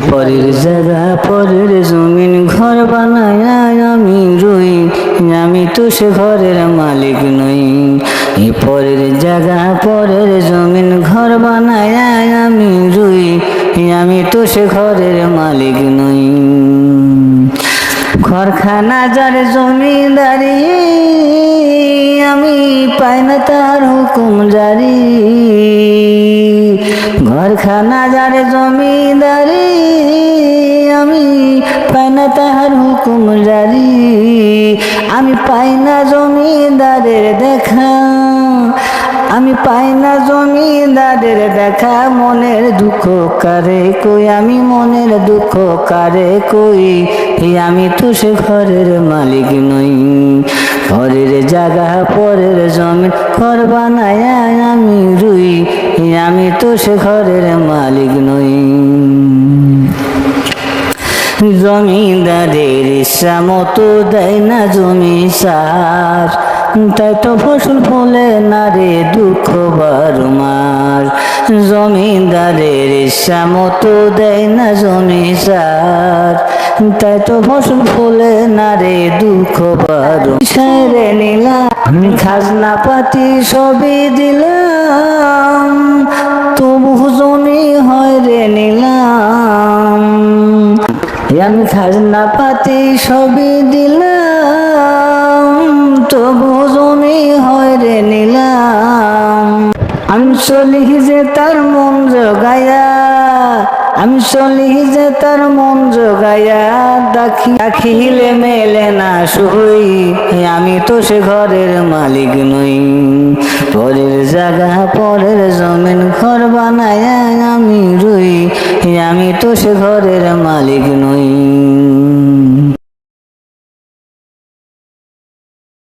পরের জায়গা পরের জমিন ঘর বানায় আমি রই, আমি তো সে ঘরের মালিক নই। পরের জায়গা পরের জমিন ঘর বানায় আমি রই, আমি তো সে ঘরের মালিক নই। ঘরখানা যার জমিদারি, আমি পাই না তার হুকুম জারি। ঘরখানা যার জমিদারি, আমি পাই না তাহার হুকুম জারি। আমি পাই না জমিদারের দেখা, আমি পাই না জমিদারের দেখা। মনের দুঃখ কারে কই, আমি মনের দুঃখ কারে কই, আমি তো সে ঘরের মালিক নই। ঘরের জায়গা পরের জমিন ঘর বানায় আমি রুই, আমি তো সে ঘরের মালিক নই। জমিদারের ইচ্ছা মতো দেয় না জমি সার, তাই তো ফসল ফলে না রে দুঃখ বারমার। জমিদারের ইচ্ছা মতো দেয় না জমি সার, তাই তো ফসল ফলে না রে দুঃখ বারমার। ছেড়ে নিলাম খাজনা পাতি সবই দিলাম, তবু জমি হয় রে নিলাম। আমি খাজনা পাতি সবই দিলাম, তবু জমি হয় রে নিলাম। আমি চলি যে তার মন জগায়া, আমি চলি যে তার মন জগায়া, দেখিলে মেলে না সই, আমি তো সে ঘরের মালিক নই। পরের জায়গা পরের জমিন ঘর বানায় আমি রই, আমি তো সে ঘরের মালিক নই।